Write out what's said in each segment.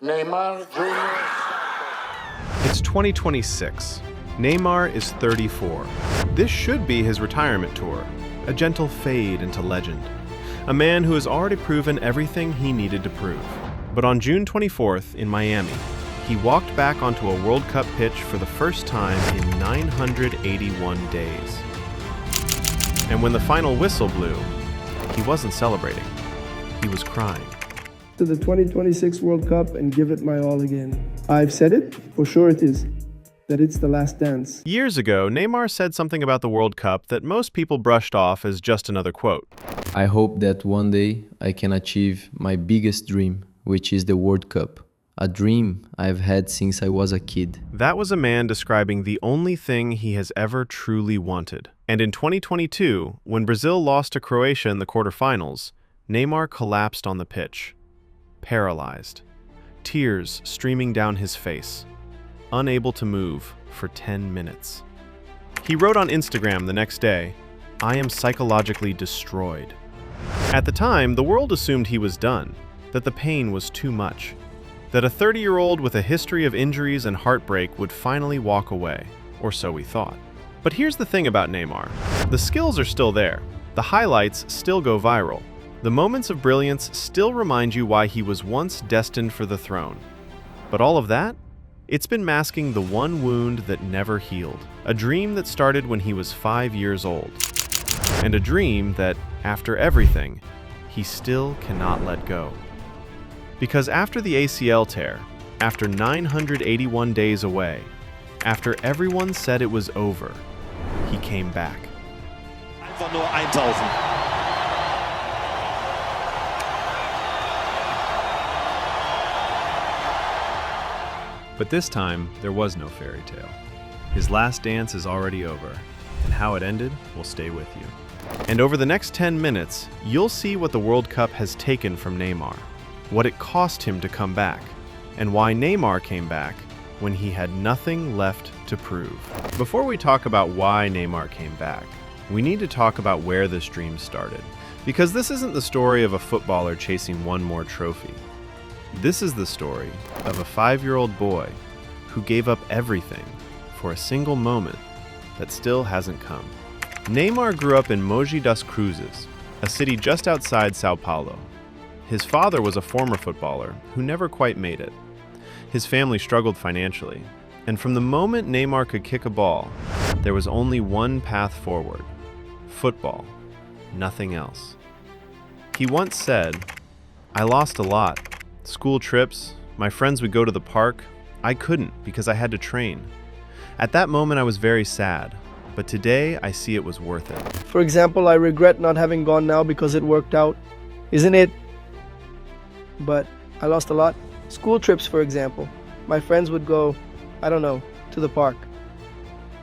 Neymar Jr. It's 2026. Neymar is 34. This should be his retirement tour, a gentle fade into legend. A man who has already proven everything he needed to prove. But on June 24th in Miami, he walked back onto a World Cup pitch for the first time in 981 days. And when the final whistle blew, he wasn't celebrating. He was crying. To the 2026 World Cup and give it my all again. I've said it, for sure it is, that it's the last dance. Years ago, Neymar said something about the World Cup that most people brushed off as just another quote. I hope that one day I can achieve my biggest dream, which is the World Cup. A dream I've had since I was a kid. That was a man describing the only thing he has ever truly wanted. And in 2022, when Brazil lost to Croatia in the quarterfinals, Neymar collapsed on the pitch, paralyzed, tears streaming down his face, unable to move for 10 minutes. He wrote on Instagram the next day, "I am psychologically destroyed." At the time, the world assumed he was done, that the pain was too much, that a 30-year-old with a history of injuries and heartbreak would finally walk away, or so we thought. But here's the thing about Neymar. The skills are still there. The highlights still go viral. The moments of brilliance still remind you why he was once destined for the throne. But all of that? It's been masking the one wound that never healed. A dream that started when he was 5 years old. And a dream that, after everything, he still cannot let go. Because after the ACL tear, after 981 days away, after everyone said it was over, he came back. Einfach nur eintauchen. But this time, there was no fairy tale. His last dance is already over, and how it ended will stay with you. And over the next 10 minutes, you'll see what the World Cup has taken from Neymar, what it cost him to come back, and why Neymar came back when he had nothing left to prove. Before we talk about why Neymar came back, we need to talk about where this dream started. Because this isn't the story of a footballer chasing one more trophy. This is the story of a 5-year-old boy who gave up everything for a single moment that still hasn't come. Neymar grew up in Mogi das Cruzes, a city just outside Sao Paulo. His father was a former footballer who never quite made it. His family struggled financially, and from the moment Neymar could kick a ball, there was only one path forward: football, nothing else. He once said, "I lost a lot. School trips, my friends would go to the park. I couldn't because I had to train. At that moment I was very sad, but today I see it was worth it." For example, I regret not having gone now because it worked out. Isn't it? But I lost a lot. School trips, for example. My friends would go, I don't know, to the park.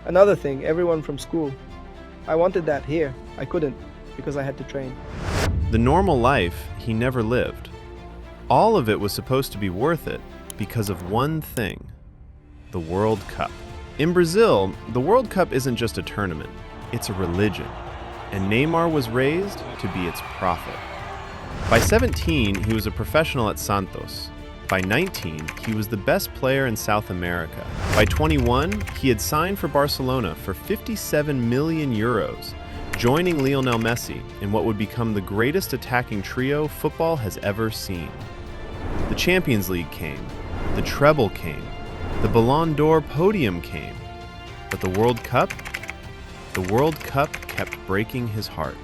Another thing, everyone from school. I wanted that here. I couldn't because I had to train. The normal life he never lived. All of it was supposed to be worth it because of one thing: the World Cup. In Brazil, the World Cup isn't just a tournament, it's a religion, and Neymar was raised to be its prophet. By 17, he was a professional at Santos. By 19, he was the best player in South America. By 21, he had signed for Barcelona for 57 million euros, joining Lionel Messi in what would become the greatest attacking trio football has ever seen. The Champions League came, the treble came, the Ballon d'Or podium came, but the World Cup kept breaking his heart.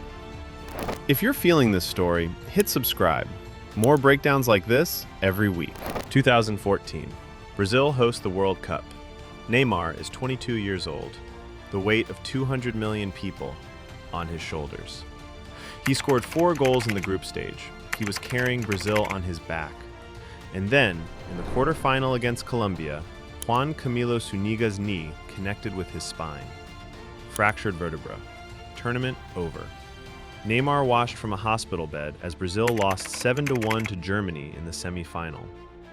If you're feeling this story, hit subscribe. More breakdowns like this every week. 2014. Brazil hosts the World Cup. Neymar is 22 years old, the weight of 200 million people on his shoulders. He scored 4 goals in the group stage. He was carrying Brazil on his back. And then, in the quarterfinal against Colombia, Juan Camilo Zuniga's knee connected with his spine. Fractured vertebra. Tournament over. Neymar watched from a hospital bed as Brazil lost 7-1 to Germany in the semi-final,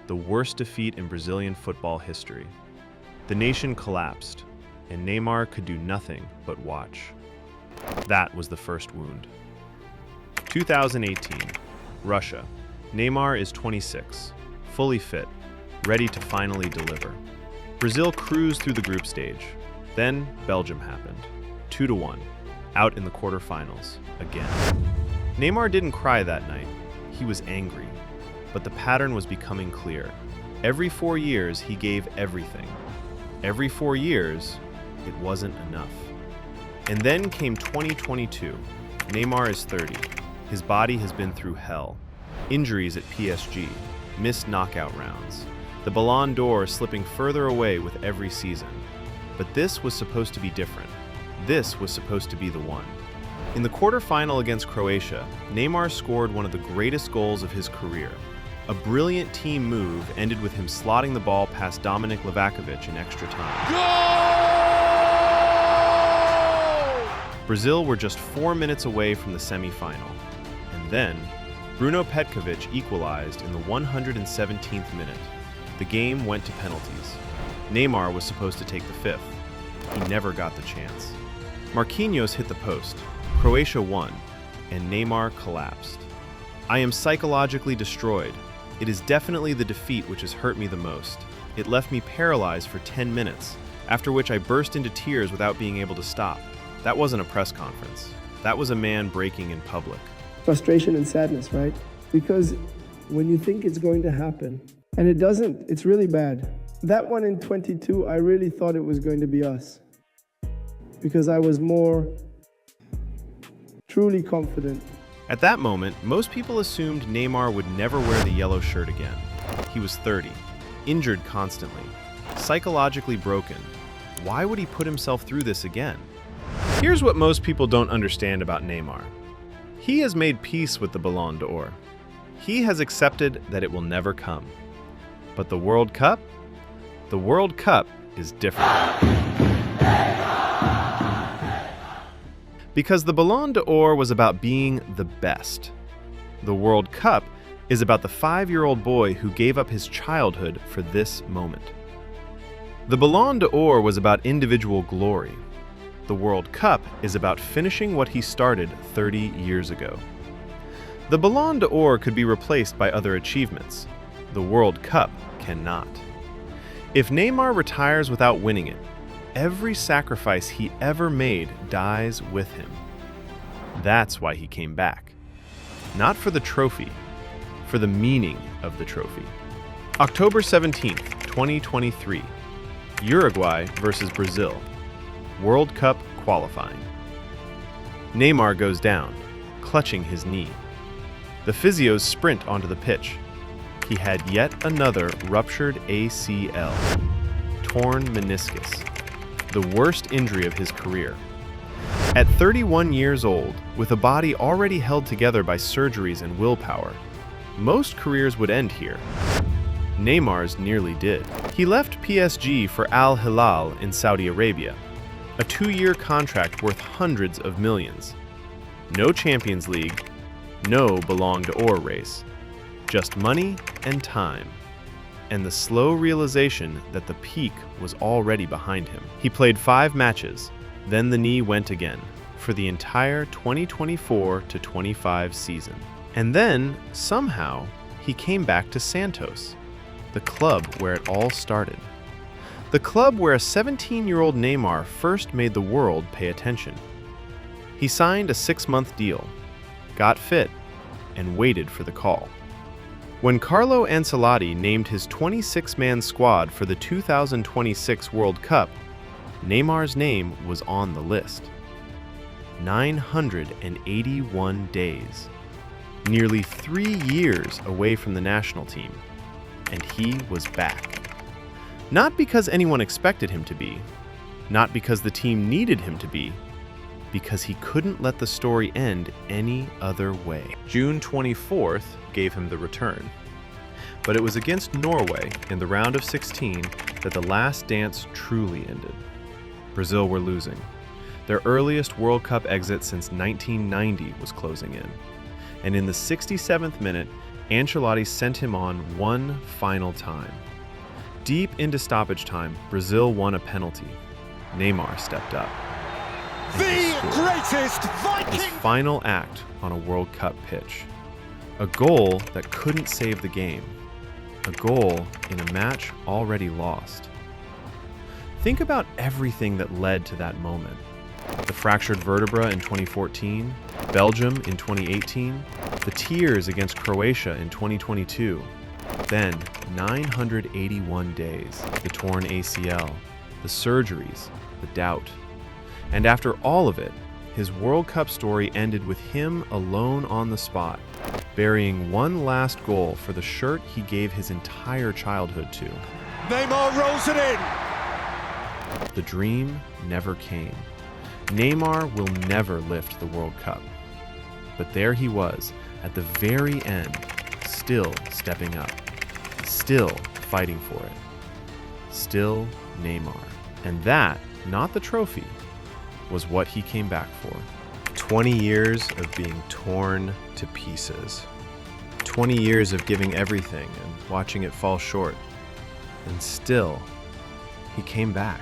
the worst defeat in Brazilian football history. The nation collapsed, and Neymar could do nothing but watch. That was the first wound. 2018, Russia. Neymar is 26, fully fit, ready to finally deliver. Brazil cruised through the group stage. Then Belgium happened. 2-1, out in the quarterfinals again. Neymar didn't cry that night. He was angry. But the pattern was becoming clear. Every 4 years, he gave everything. Every 4 years, it wasn't enough. And then came 2022. Neymar is 30. His body has been through hell. Injuries at PSG, missed knockout rounds. The Ballon d'Or slipping further away with every season. But this was supposed to be different. This was supposed to be the one. In the quarterfinal against Croatia, Neymar scored one of the greatest goals of his career. A brilliant team move ended with him slotting the ball past Dominik Livakovic in extra time. Goal! Brazil were just 4 minutes away from the semi-final. And then, Bruno Petkovic equalized in the 117th minute. The game went to penalties. Neymar was supposed to take the fifth. He never got the chance. Marquinhos hit the post. Croatia won, and Neymar collapsed. I am psychologically destroyed. It is definitely the defeat which has hurt me the most. It left me paralyzed for 10 minutes, after which I burst into tears without being able to stop. That wasn't a press conference. That was a man breaking in public. Frustration and sadness, right? Because when you think it's going to happen, and it doesn't, it's really bad. That one in 22, I really thought it was going to be us. Because I was more truly confident. At that moment, most people assumed Neymar would never wear the yellow shirt again. He was 30, injured constantly, psychologically broken. Why would he put himself through this again? Here's what most people don't understand about Neymar. He has made peace with the Ballon d'Or. He has accepted that it will never come. But the World Cup? The World Cup is different. Because the Ballon d'Or was about being the best. The World Cup is about the 5-year-old boy who gave up his childhood for this moment. The Ballon d'Or was about individual glory. The World Cup is about finishing what he started 30 years ago. The Ballon d'Or could be replaced by other achievements. The World Cup cannot. If Neymar retires without winning it, every sacrifice he ever made dies with him. That's why he came back. Not for the trophy, for the meaning of the trophy. October 17th, 2023. Uruguay versus Brazil. World Cup qualifying. Neymar goes down, clutching his knee. The physios sprint onto the pitch. He had yet another ruptured ACL. Torn meniscus. The worst injury of his career. At 31 years old, with a body already held together by surgeries and willpower, most careers would end here. Neymar's nearly did. He left PSG for Al Hilal in Saudi Arabia, a 2-year contract worth hundreds of millions. No Champions League, no Ballon d'Or race, just money and time, and the slow realization that the peak was already behind him. He played 5 matches, then the knee went again, for the entire 2024-25 season. And then, somehow, he came back to Santos, the club where it all started. The club where a 17-year-old Neymar first made the world pay attention. He signed a 6-month deal, got fit, and waited for the call. When Carlo Ancelotti named his 26-man squad for the 2026 World Cup, Neymar's name was on the list. 981 days. Nearly 3 years away from the national team. And he was back. Not because anyone expected him to be, not because the team needed him to be, because he couldn't let the story end any other way. June 24th gave him the return. But it was against Norway in the round of 16 that the last dance truly ended. Brazil were losing. Their earliest World Cup exit since 1990 was closing in. And in the 67th minute, Ancelotti sent him on one final time. Deep into stoppage time, Brazil won a penalty. Neymar stepped up. The greatest Viking! His final act on a World Cup pitch. A goal that couldn't save the game, a goal in a match already lost. Think about everything that led to that moment. The fractured vertebra in 2014, Belgium in 2018, the tears against Croatia in 2022, then 981 days, the torn ACL, the surgeries, the doubt. And after all of it, his World Cup story ended with him alone on the spot, burying one last goal for the shirt he gave his entire childhood to. Neymar rolls it in. The dream never came. Neymar will never lift the World Cup. But there he was, at the very end, still stepping up, still fighting for it. Still Neymar. And that, not the trophy, was what he came back for. 20 years of being torn to pieces. 20 years of giving everything and watching it fall short. And still, he came back.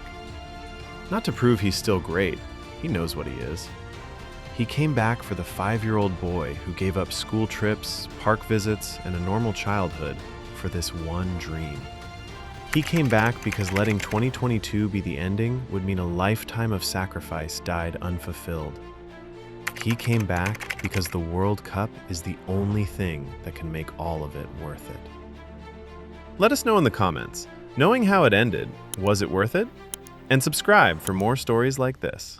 Not to prove he's still great. He knows what he is. He came back for the 5-year-old boy who gave up school trips, park visits, and a normal childhood for this one dream. He came back because letting 2022 be the ending would mean a lifetime of sacrifice died unfulfilled. He came back because the World Cup is the only thing that can make all of it worth it. Let us know in the comments, knowing how it ended, was it worth it? And subscribe for more stories like this.